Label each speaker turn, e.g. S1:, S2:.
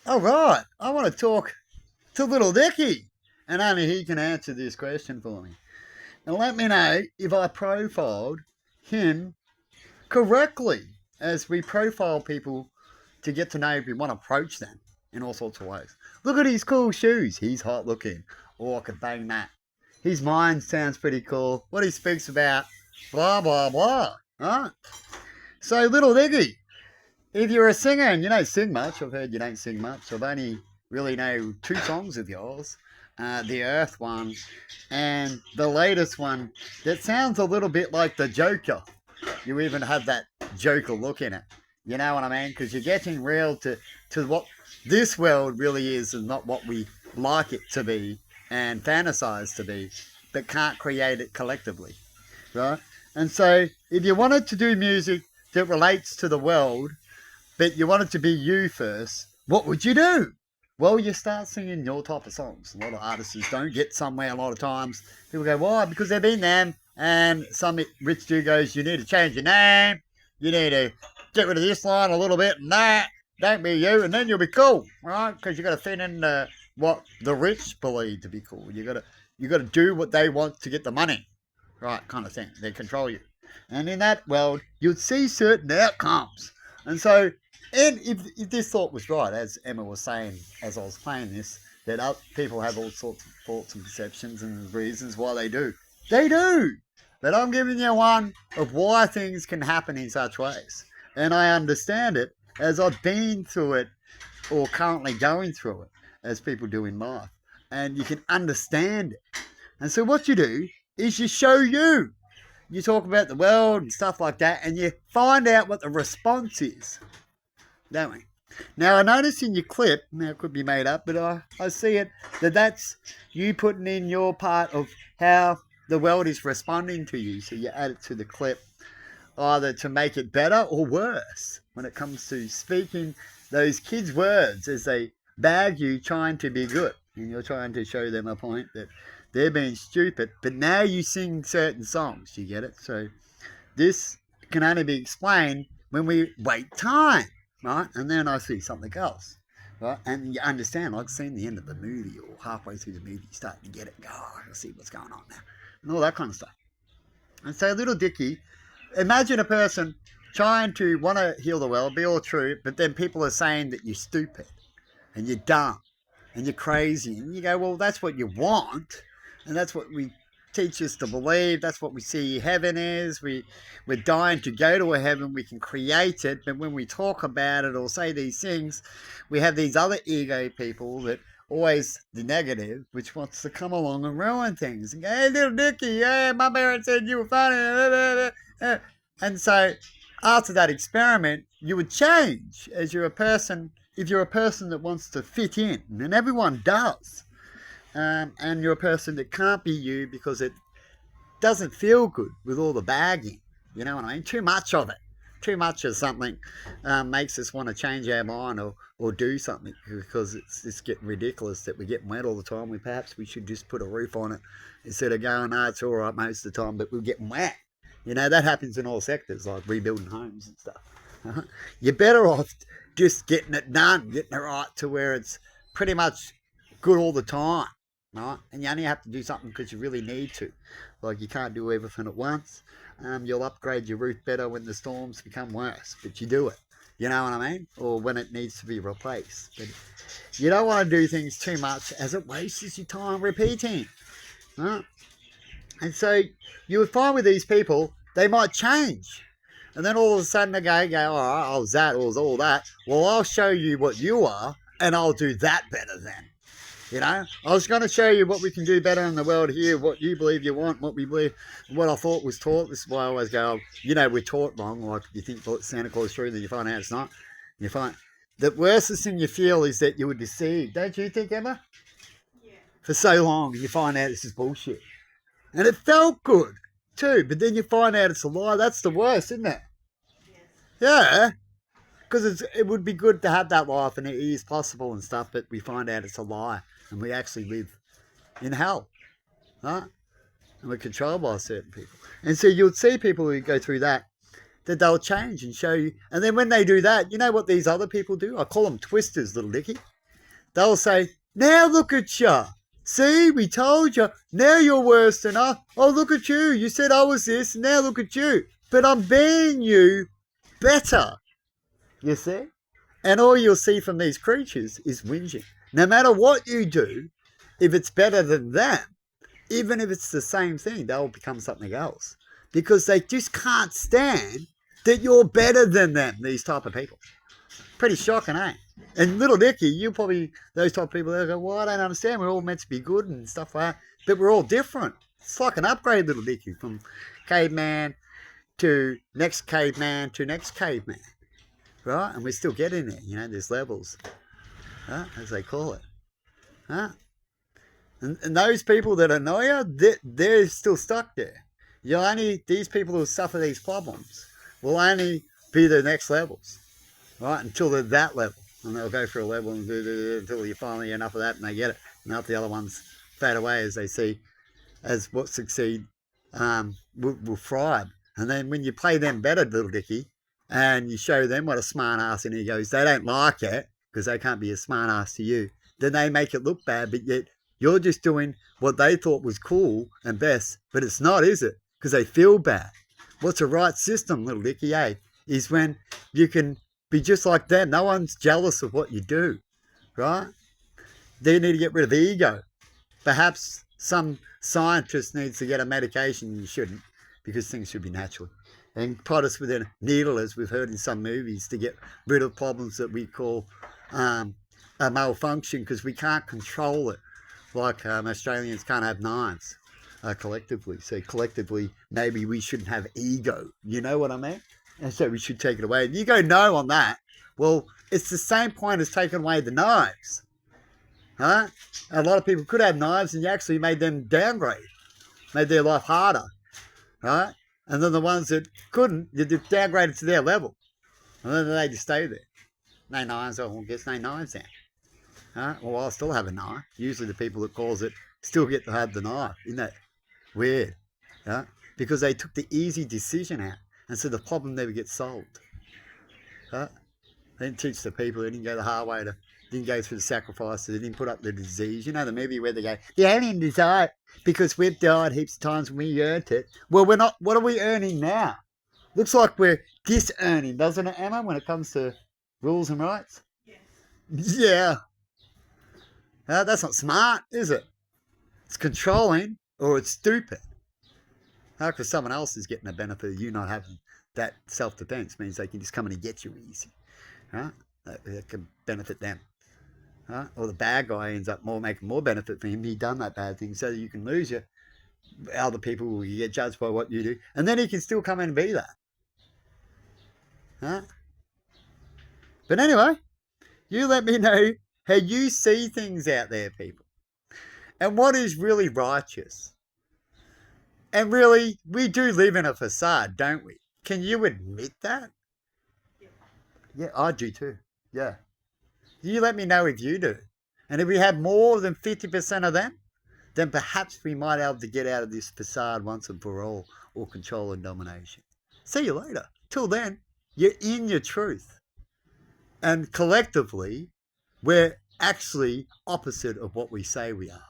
S1: All right, I want to talk to little Dicky, and only he can answer this question for me. And let me know if I profiled him correctly, as we profile people to get to know if we want to approach them in all sorts of ways. Look at his cool shoes. He's hot looking. Oh, I could bang that. His mind sounds pretty cool. What he speaks about, blah, blah, blah. Right? So, little Dicky, if you're a singer and you don't sing much, I've heard you don't sing much. I've only really know two songs of yours, the Earth one and the latest one that sounds a little bit like the Joker. You even have that Joker look in it. You know what I mean? Because you're getting real to what this world really is and not what we like it to be and fantasize to be, but can't create it collectively, right? And so if you wanted to do music that relates to the world but you want it to be you first, what would you do? Well, you start singing your type of songs. A lot of artists don't get somewhere a lot of times. People go, why? Because they've been them. And some rich dude goes, you need to change your name. You need to get rid of this line a little bit and that. Don't be you, and then you'll be cool, right? Because you got to fit in what the rich believe to be cool. You got to do what they want to get the money, right? Kind of thing. They control you, and in that world, you'd see certain outcomes. And so, and if this thought was right, as Emma was saying as I was playing this, that people have all sorts of thoughts and perceptions and reasons why they do. They do. But I'm giving you one of why things can happen in such ways. And I understand it as I've been through it or currently going through it, as people do in life. And you can understand it. And so what you do is you show you. You talk about the world and stuff like that, and you find out what the response is, don't we? Now, I notice in your clip, now it could be made up, but I see it, that's you putting in your part of how the world is responding to you. So you add it to the clip, either to make it better or worse when it comes to speaking those kids' words as they bag you trying to be good. And you're trying to show them a point that they're being stupid, but now you sing certain songs. You get it? So this can only be explained when we wait time, right? And then I see something else, right? And you understand, like seeing the end of the movie or halfway through the movie, starting to get it. Oh, I see what's going on now. And all that kind of stuff. And so little Dicky, imagine a person trying to want to heal the world, be all true, but then people are saying that you're stupid and you're dumb and you're crazy. And you go, well, that's what you want. And that's what we teach us to believe. That's what we see heaven is. We're dying to go to a heaven. We can create it. But when we talk about it or say these things, we have these other ego people that always the negative, which wants to come along and ruin things. And go, hey, little Dicky, yeah, my parents said you were funny. And so after that experiment, you would change as you're a person. If you're a person that wants to fit in, and everyone does, and you're a person that can't be you because it doesn't feel good with all the bagging. You know what I mean? Too much of it. Too much of something makes us want to change our mind or do something because it's getting ridiculous that we're getting wet all the time. We should just put a roof on it instead of going, no, it's all right most of the time, but we're getting wet. You know, that happens in all sectors, like rebuilding homes and stuff. You're better off just getting it done, getting it right to where it's pretty much good all the time. Right? And you only have to do something because you really need to. Like you can't do everything at once. You'll upgrade your roof better when the storms become worse, but you do it. You know what I mean? Or when it needs to be replaced. But you don't want to do things too much as it wastes your time repeating. Right? And so you would find with these people, they might change. And then all of a sudden they go, all right, I was that, I was all that. Well, I'll show you what you are, and I'll do that better then. You know, I was going to show you what we can do better in the world here, what you believe you want, what we believe, what I thought was taught. This is why I always go, you know, we're taught wrong. Like you think Santa Claus is true, then you find out it's not. You find the worst thing you feel is that you were deceived. Don't you think, Emma?
S2: Yeah.
S1: For so long, and you find out this is bullshit. And it felt good too, but then you find out it's a lie. That's the worst, isn't it?
S2: Yes.
S1: Yeah. Because it would be good to have that life and it is possible and stuff, but we find out it's a lie and we actually live in hell, right? And we're controlled by certain people. And so you'll see people who go through that they'll change and show you. And then when they do that, you know what these other people do? I call them twisters, little Dicky. they'll say, now look at you. See, we told you. Now you're worse than us. Oh, look at you. You said I was this, and now look at you. But I'm being you better. You see? And all you'll see from these creatures is whinging. No matter what you do, if it's better than them, even if it's the same thing, they'll become something else. Because they just can't stand that you're better than them, these type of people. Pretty shocking, eh? And little Dicky, you probably, those type of people, they'll go, well, I don't understand. We're all meant to be good and stuff like that. But we're all different. It's like an upgrade, little Dicky, from caveman to next caveman to next caveman. Right? And we're still getting there. You know, there's levels, as they call it. Huh? And those people that annoy you, they're still stuck there. These people who suffer these problems will only be the next levels, right? Until they're that level. And they'll go for a level and do until you finally enough of that and they get it. And after the other ones fade away as they see, as what succeed will thrive. And then when you play them better, little Dicky, and you show them what a smart ass and he goes, they don't like it because they can't be a smart ass to you, then they make it look bad, but yet you're just doing what they thought was cool and best, but it's not, is it? Because they feel bad. What's a right system, little Dicky, is when you can be just like them. No one's jealous of what you do, right? They need to get rid of ego. Perhaps some scientist needs to get a medication and you shouldn't, because things should be natural. And prod us with a needle, as we've heard in some movies, to get rid of problems that we call a malfunction, because we can't control it. Like Australians can't have knives collectively. So collectively, maybe we shouldn't have ego. You know what I mean? And so we should take it away. If you go no on that, well, it's the same point as taking away the knives. Huh? A lot of people could have knives and you actually made them downgrade. Made their life harder. Right? And then the ones that couldn't, you downgraded to their level. And then they just stay there. No knives, I guess no knives then. Well, I'll still have a knife. Usually the people that cause it still get to have the knife. Isn't that weird? Because they took the easy decision out. And so the problem never gets solved. They didn't teach the people. They didn't go the hard way. Didn't go through the sacrifices. They didn't put up the disease. You know the movie where they go, the only desire, because we've died heaps of times when we earned it. Well, we're not. What are we earning now? Looks like we're dis-earning, doesn't it, Emma, when it comes to rules and rights? Yes. Yeah. That's not smart, is it? It's controlling or it's stupid. Because someone else is getting the benefit of you not having that self-defense means they can just come in and get you easy. That can benefit them. Or the bad guy ends up making more benefit for him. He done that bad thing so that you can lose you. Other people will get judged by what you do. And then he can still come in and be that. But anyway, you let me know how you see things out there, people. And what is really righteous. And really, we do live in a facade, don't we? Can you admit that? Yeah, I do too. Yeah. You let me know if you do. And if we have more than 50% of them, then perhaps we might be able to get out of this facade once and for all, or control and domination. See you later. Till then, you're in your truth. And collectively, we're actually opposite of what we say we are.